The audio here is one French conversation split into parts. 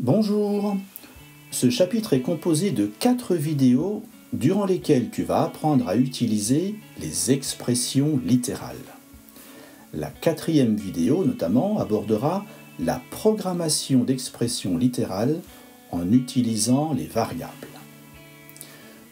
Bonjour. Ce chapitre est composé de 4 vidéos durant lesquelles tu vas apprendre à utiliser les expressions littérales. La 4e vidéo, notamment, abordera la programmation d'expressions littérales en utilisant les variables.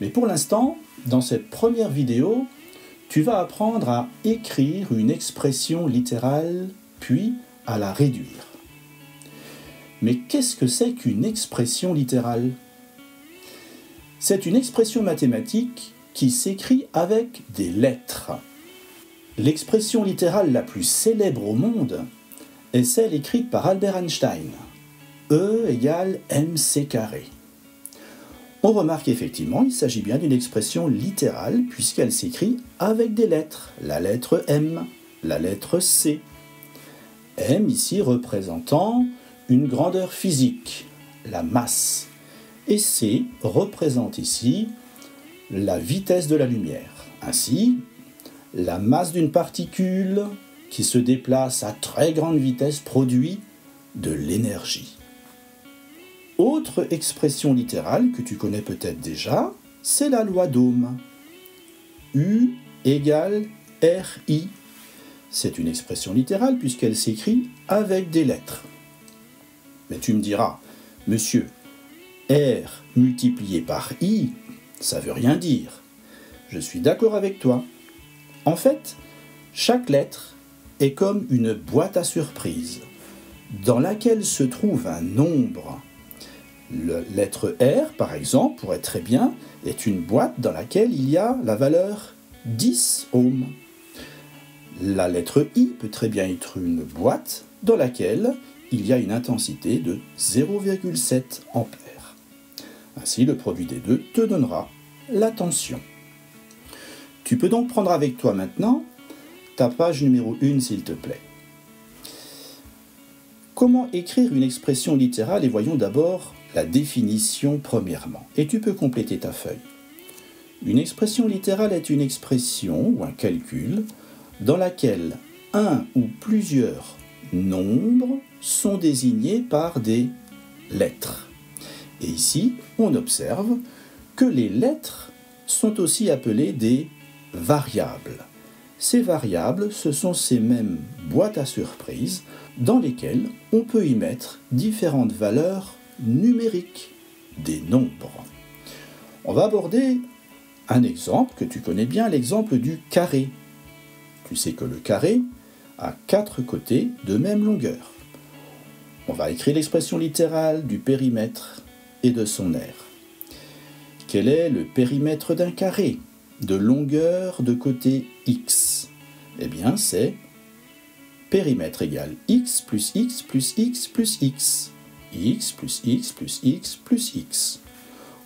Mais pour l'instant, dans cette première vidéo, tu vas apprendre à écrire une expression littérale, puis à la réduire. Mais qu'est-ce que c'est qu'une expression littérale? C'est une expression mathématique qui s'écrit avec des lettres. L'expression littérale la plus célèbre au monde est celle écrite par Albert Einstein. E égale mc². On remarque effectivement qu'il s'agit bien d'une expression littérale puisqu'elle s'écrit avec des lettres. La lettre M, la lettre C. M ici représentant une grandeur physique, la masse. Et C représente ici la vitesse de la lumière. Ainsi, la masse d'une particule qui se déplace à très grande vitesse produit de l'énergie. Autre expression littérale que tu connais peut-être déjà, c'est la loi d'Ohm. U égale RI. C'est une expression littérale puisqu'elle s'écrit avec des lettres. Mais tu me diras, monsieur, R multiplié par I, ça veut rien dire. Je suis d'accord avec toi. En fait, chaque lettre est comme une boîte à surprise dans laquelle se trouve un nombre. La lettre R, par exemple, pourrait très bien être une boîte dans laquelle il y a la valeur 10 ohms. La lettre I peut très bien être une boîte dans laquelle il y a une intensité de 0,7 ampères. Ainsi, le produit des deux te donnera la tension. Tu peux donc prendre avec toi maintenant ta page numéro 1, s'il te plaît. Comment écrire une expression littérale? Et voyons d'abord la définition premièrement. Et tu peux compléter ta feuille. Une expression littérale est une expression ou un calcul dans laquelle un ou plusieurs nombres sont désignés par des lettres. Et ici, on observe que les lettres sont aussi appelées des variables. Ces variables, ce sont ces mêmes boîtes à surprises dans lesquelles on peut y mettre différentes valeurs numériques, des nombres. On va aborder un exemple que tu connais bien, l'exemple du carré. Tu sais que le carré a 4 côtés de même longueur. On va écrire l'expression littérale du périmètre et de son aire. Quel est le périmètre d'un carré de longueur de côté x? Eh bien, c'est périmètre égale x plus x plus x plus x. X plus x plus x plus x.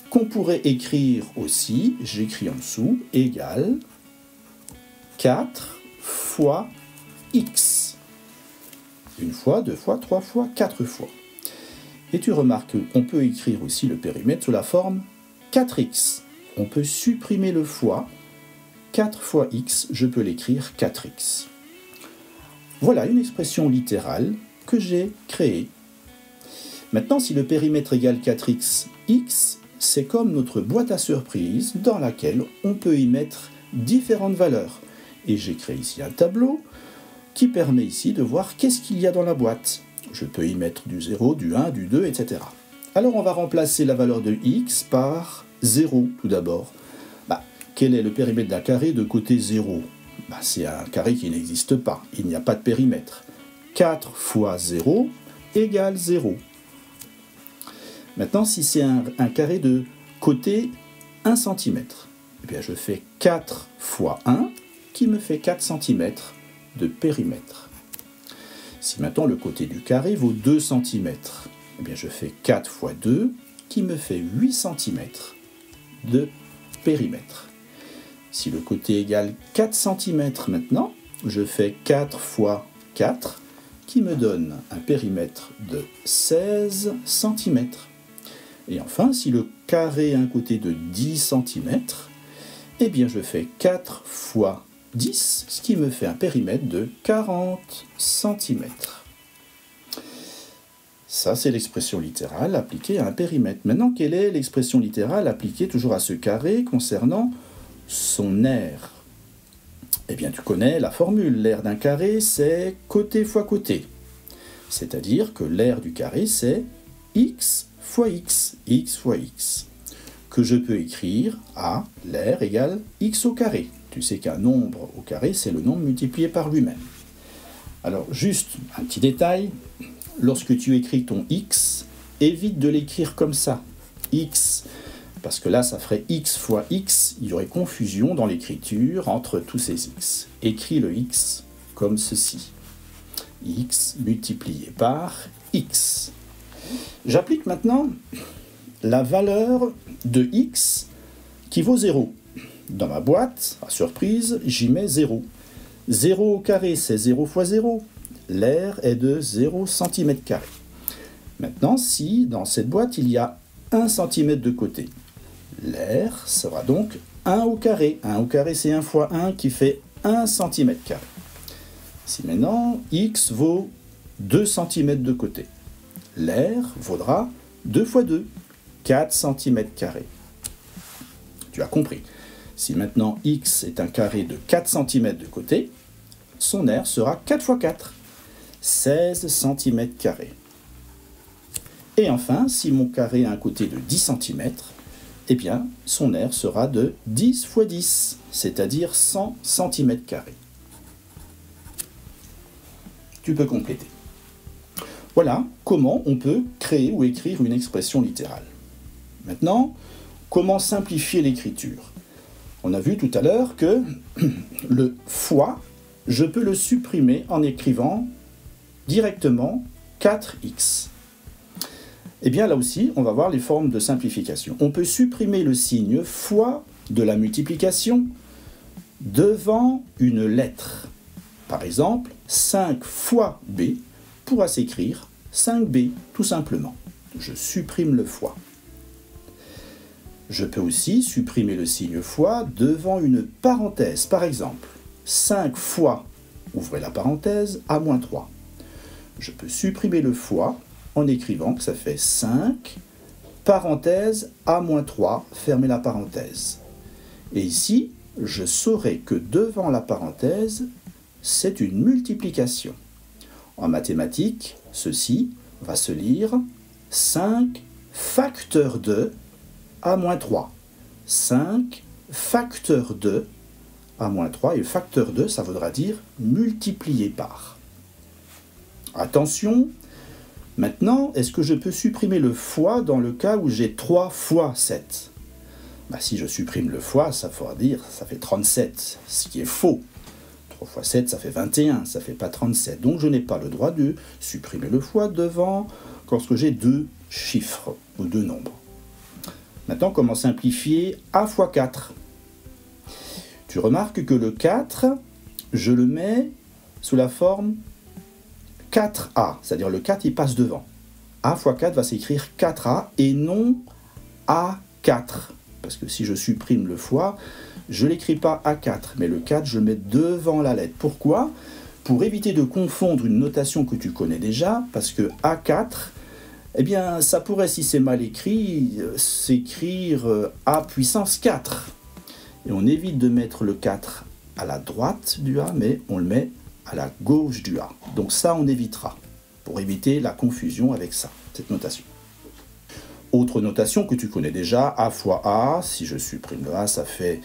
Qu'on pourrait écrire aussi, j'écris en dessous, égale 4 fois x. Une fois, 2 fois, 3 fois, 4 fois. Et tu remarques qu'on peut écrire aussi le périmètre sous la forme 4x. On peut supprimer le fois. 4 fois x, je peux l'écrire 4x. Voilà une expression littérale que j'ai créée. Maintenant, si le périmètre égale 4x, x, c'est comme notre boîte à surprise dans laquelle on peut y mettre différentes valeurs. Et j'ai créé ici un tableau qui permet ici de voir qu'est-ce qu'il y a dans la boîte. Je peux y mettre du 0, du 1, du 2, etc. Alors on va remplacer la valeur de x par 0 tout d'abord. Quel est le périmètre d'un carré de côté 0? C'est un carré qui n'existe pas, il n'y a pas de périmètre. 4 fois 0 égale 0. Maintenant, si c'est un carré de côté 1 cm, eh bien je fais 4 fois 1 qui me fait 4 cm de périmètre. Si maintenant le côté du carré vaut 2 cm, eh bien je fais 4 fois 2 qui me fait 8 cm de périmètre. Si le côté égale 4 cm maintenant, je fais 4 fois 4 qui me donne un périmètre de 16 cm. Et enfin, si le carré a un côté de 10 cm, eh bien je fais 4 fois 10, ce qui me fait un périmètre de 40 cm. Ça, c'est l'expression littérale appliquée à un périmètre. Maintenant, quelle est l'expression littérale appliquée toujours à ce carré concernant son aire? Eh bien, tu connais la formule. L'aire d'un carré, c'est côté fois côté. C'est-à-dire que l'aire du carré, c'est x fois x fois x. Que je peux écrire à l'aire égale x au carré. Tu sais qu'un nombre au carré, c'est le nombre multiplié par lui-même. Alors, juste un petit détail. Lorsque tu écris ton x, évite de l'écrire comme ça, x, parce que là, ça ferait x fois x, il y aurait confusion dans l'écriture entre tous ces x. Écris le x comme ceci, x multiplié par x. J'applique maintenant la valeur de x qui vaut 0. Dans ma boîte, à surprise, j'y mets 0. 0 au carré, c'est 0 fois 0. L'aire est de 0 cm². Maintenant, si dans cette boîte, il y a 1 cm de côté, l'aire sera donc 1 au carré. 1 au carré, c'est 1 fois 1 qui fait 1 cm². Si maintenant, x vaut 2 cm de côté, l'aire vaudra 2 fois 2, 4 cm². Tu as compris. Si maintenant x est un carré de 4 cm de côté, son aire sera 4 fois 4. 16 cm². Et enfin, si mon carré a un côté de 10 cm, eh bien, son aire sera de 10 fois 10, c'est-à-dire 100 cm². Tu peux compléter. Voilà comment on peut créer ou écrire une expression littérale. Maintenant, comment simplifier l'écriture? On a vu tout à l'heure que le fois, je peux le supprimer en écrivant directement 4x. Eh bien là aussi, on va voir les formes de simplification. On peut supprimer le signe fois de la multiplication devant une lettre. Par exemple, 5 fois b pourra s'écrire 5b, tout simplement. Je supprime le fois. Je peux aussi supprimer le signe fois devant une parenthèse. Par exemple, 5 fois, ouvrez la parenthèse, a moins 3. Je peux supprimer le fois en écrivant que ça fait 5, parenthèse, a moins 3, fermez la parenthèse. Et ici, je saurai que devant la parenthèse, c'est une multiplication. En mathématiques, ceci va se lire 5 facteur de a moins 3. 5 facteur de a moins 3, et facteur de, ça voudra dire multiplié par. Attention, maintenant, est-ce que je peux supprimer le fois dans le cas où j'ai 3 fois 7? Si je supprime le fois, ça faudra dire, ça fait 37, ce qui est faux. 3 fois 7, ça fait 21, ça ne fait pas 37. Donc je n'ai pas le droit de supprimer le fois devant lorsque j'ai 2 chiffres ou 2 nombres. Maintenant, comment simplifier a fois 4? Tu remarques que le 4, je le mets sous la forme 4a, c'est-à-dire le 4 il passe devant. A fois 4 va s'écrire 4a et non A4. Parce que si je supprime le fois, je ne l'écris pas A4, mais le 4 je le mets devant la lettre. Pourquoi? Pour éviter de confondre une notation que tu connais déjà, parce que A4, eh bien ça pourrait, si c'est mal écrit, s'écrire A puissance 4. Et on évite de mettre le 4 à la droite du A, mais on le met à la gauche du A. Donc ça, on évitera, pour éviter la confusion avec ça, cette notation. Autre notation que tu connais déjà, A fois A, si je supprime le A, ça fait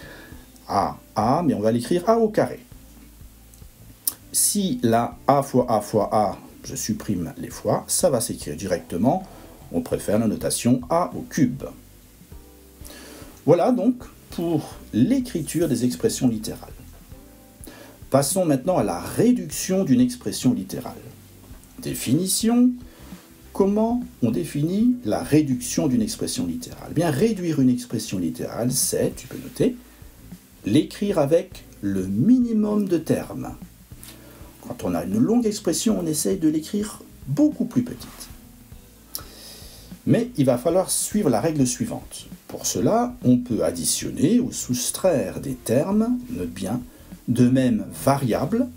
A, mais on va l'écrire A au carré. Si la A fois A, je supprime les fois, ça va s'écrire directement, on préfère la notation A au cube. Voilà donc pour l'écriture des expressions littérales. Passons maintenant à la réduction d'une expression littérale. Définition. Comment on définit la réduction d'une expression littérale? Bien, réduire une expression littérale, c'est, tu peux noter, l'écrire avec le minimum de termes. Quand on a une longue expression, on essaye de l'écrire beaucoup plus petite. Mais il va falloir suivre la règle suivante. Pour cela, on peut additionner ou soustraire des termes, note bien, de même variable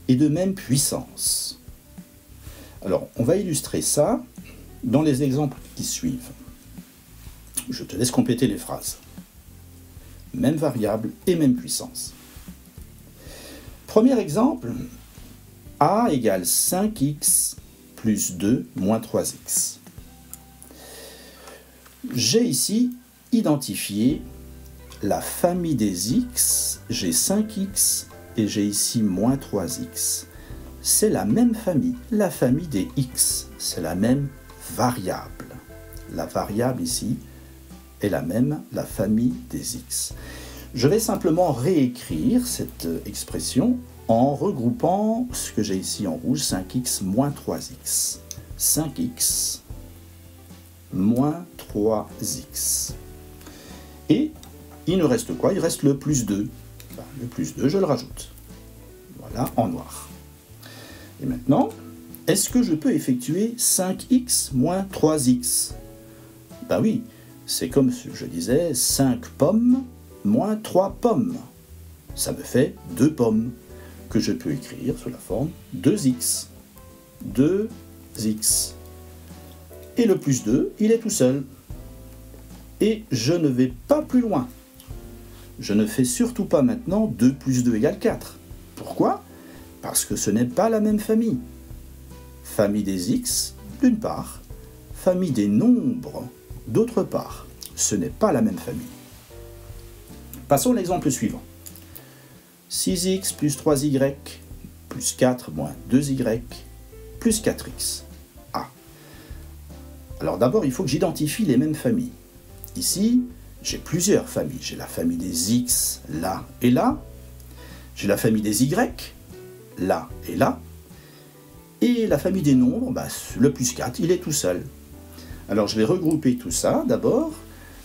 et de même puissance. Alors, on va illustrer ça dans les exemples qui suivent. Je te laisse compléter les phrases. Même variable et même puissance. Premier exemple, a égale 5x plus 2 moins 3x. J'ai ici identifié la famille des x, j'ai 5x et j'ai ici moins 3x. C'est la même famille, la famille des x, c'est la même variable. La variable ici est la même, la famille des x. Je vais simplement réécrire cette expression en regroupant ce que j'ai ici en rouge, 5x moins 3x. 5x moins 3x. Et il nous reste quoi? Il reste le plus 2. Le plus 2, je le rajoute. Voilà, en noir. Et maintenant, est-ce que je peux effectuer 5x moins 3x? Ben oui, c'est comme je disais, 5 pommes moins 3 pommes. Ça me fait 2 pommes, que je peux écrire sous la forme 2x. 2x. Et le plus 2, il est tout seul. Et je ne vais pas plus loin. Je ne fais surtout pas maintenant 2 plus 2 égale 4. Pourquoi? Parce que ce n'est pas la même famille. Famille des x, d'une part. Famille des nombres, d'autre part. Ce n'est pas la même famille. Passons à l'exemple suivant. 6x plus 3y plus 4 moins 2y plus 4x. Ah. Alors d'abord, il faut que j'identifie les mêmes familles. Ici, j'ai plusieurs familles. J'ai la famille des x là et là. J'ai la famille des y là et là. Et la famille des nombres, le plus 4, il est tout seul. Alors je vais regrouper tout ça d'abord.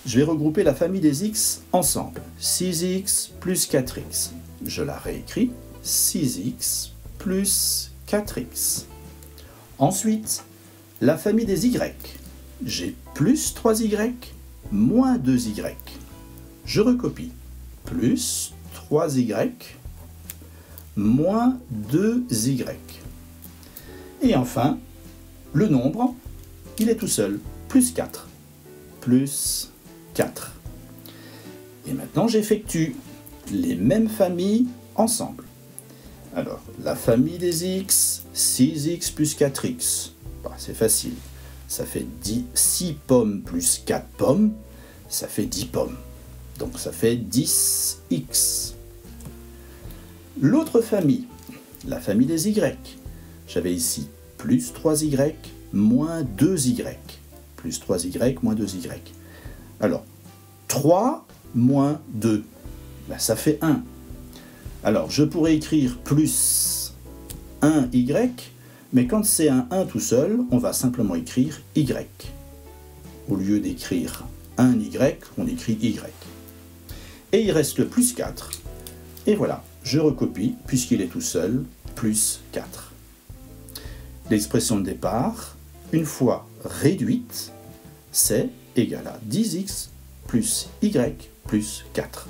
Je vais regrouper la famille des x ensemble. 6x plus 4x. Je la réécris. 6x plus 4x. Ensuite, la famille des y. J'ai plus 3y moins 2y. Je recopie. Plus 3y moins 2y. Et enfin, le nombre, il est tout seul. Plus 4. Plus 4. Et maintenant, j'effectue les mêmes familles ensemble. Alors, la famille des x, 6x plus 4x. C'est facile. Ça fait 6 pommes plus 4 pommes. Ça fait 10 pommes. Donc, ça fait 10x. L'autre famille, la famille des y. J'avais ici plus 3y moins 2y. Plus 3y moins 2y. Alors, 3 moins 2, ça fait 1. Alors, je pourrais écrire plus 1y, mais quand c'est un 1 tout seul, on va simplement écrire y. Au lieu d'écrire 1y, on écrit y. Et il reste le plus 4. Et voilà, je recopie, puisqu'il est tout seul, plus 4. L'expression de départ, une fois réduite, c'est égal à 10x plus y plus 4.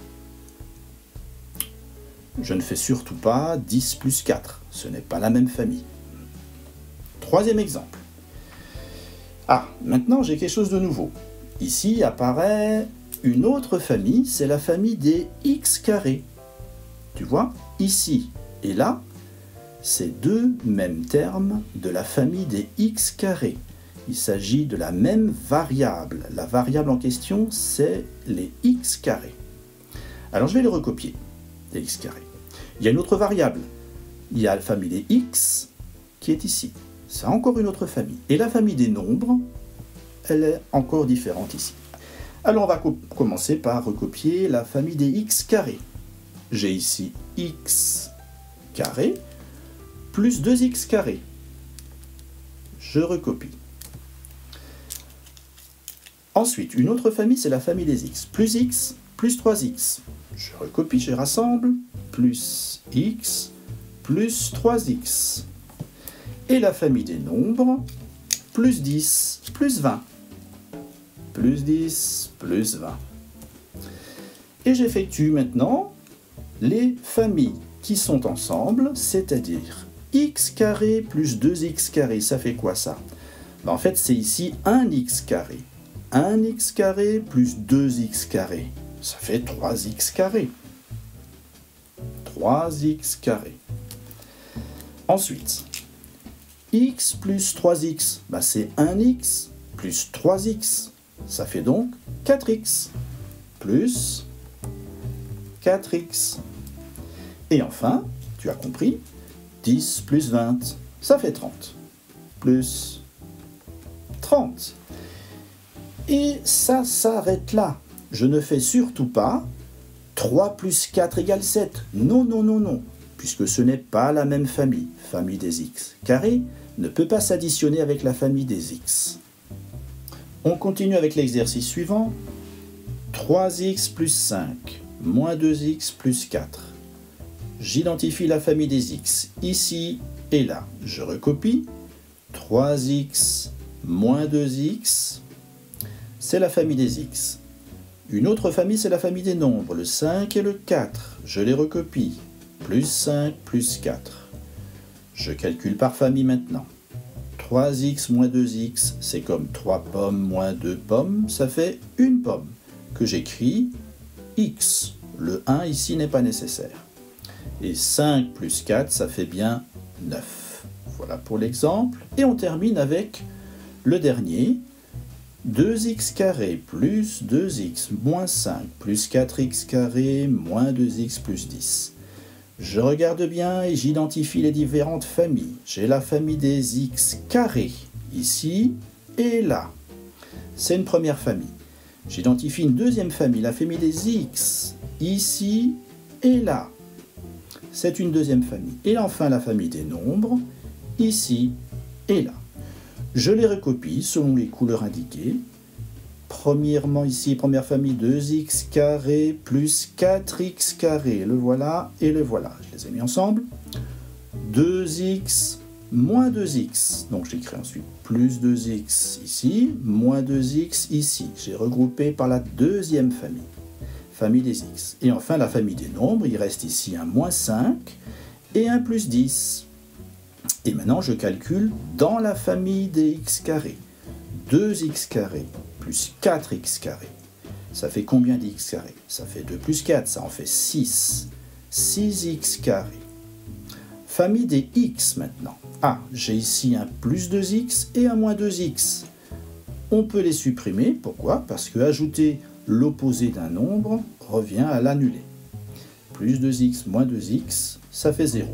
Je ne fais surtout pas 10 plus 4, ce n'est pas la même famille. Troisième exemple. Ah, maintenant j'ai quelque chose de nouveau. Ici apparaît une autre famille, c'est la famille des x carrés. Tu vois, ici et là, c'est deux mêmes termes de la famille des x carrés. Il s'agit de la même variable. La variable en question, c'est les x carrés. Alors je vais les recopier, les x carrés. Il y a une autre variable. Il y a la famille des x qui est ici. C'est encore une autre famille. Et la famille des nombres, elle est encore différente ici. Alors on va commencer par recopier la famille des x carrés. J'ai ici x carré plus 2x carré. Je recopie. Ensuite, une autre famille, c'est la famille des x. Plus x, plus 3x. Je recopie, je rassemble. Plus x, plus 3x. Et la famille des nombres, plus 10, plus 20. Plus 10, plus 20. Et j'effectue maintenant les familles qui sont ensemble, c'est-à-dire x carré plus 2x carré, ça fait quoi ça? Ben, en fait, c'est ici 1x carré. 1x carré plus 2x carré, ça fait 3x carré. 3x carré. Ensuite, x plus 3x, ben, c'est 1x plus 3x. Ça fait donc 4x plus 4x. Et enfin, tu as compris, 10 plus 20, ça fait 30. Plus 30. Et ça s'arrête là. Je ne fais surtout pas 3 plus 4 égale 7. Non, non, non, non. Puisque ce n'est pas la même famille. Famille des x carré ne peut pas s'additionner avec la famille des x. On continue avec l'exercice suivant. 3x plus 5, moins 2x plus 4. J'identifie la famille des x, ici et là. Je recopie. 3x moins 2x, c'est la famille des x. Une autre famille, c'est la famille des nombres, le 5 et le 4. Je les recopie. Plus 5 plus 4. Je calcule par famille maintenant. 3x moins 2x, c'est comme 3 pommes moins 2 pommes, ça fait une pomme, que j'écris x. Le 1 ici n'est pas nécessaire. Et 5 plus 4, ça fait bien 9. Voilà pour l'exemple. Et on termine avec le dernier. 2x carré plus 2x moins 5 plus 4x carré moins 2x plus 10. Je regarde bien et j'identifie les différentes familles. J'ai la famille des x carrés, ici et là. C'est une première famille. J'identifie une deuxième famille, la famille des x, ici et là. C'est une deuxième famille. Et enfin la famille des nombres, ici et là. Je les recopie selon les couleurs indiquées. Premièrement ici, première famille, 2x carré plus 4x carré. Le voilà et le voilà. Je les ai mis ensemble. 2x moins 2x. Donc j'écris ensuite plus 2x ici, moins 2x ici. J'ai regroupé par la deuxième famille. Famille des x. Et enfin la famille des nombres. Il reste ici un moins 5 et un plus 10. Et maintenant je calcule dans la famille des x carrés. 2x carré plus 4x carré. Ça fait combien d'x carré? Ça fait 2 plus 4, ça en fait 6. 6x carré. Famille des x maintenant. Ah, j'ai ici un plus 2x et un moins 2x. On peut les supprimer. Pourquoi? Parce que ajouter l'opposé d'un nombre revient à l'annuler. Plus 2x moins 2x, ça fait 0.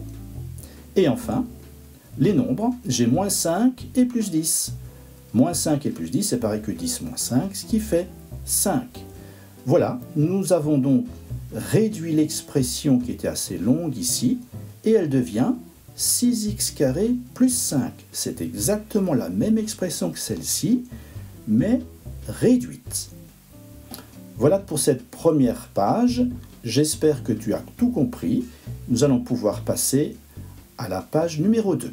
Et enfin, les nombres, j'ai moins 5 et plus 10. Moins 5 et plus 10, c'est pareil que 10 moins 5, ce qui fait 5. Voilà, nous avons donc réduit l'expression qui était assez longue ici, et elle devient 6x carré plus 5. C'est exactement la même expression que celle-ci, mais réduite. Voilà pour cette première page. J'espère que tu as tout compris. Nous allons pouvoir passer à la page numéro 2.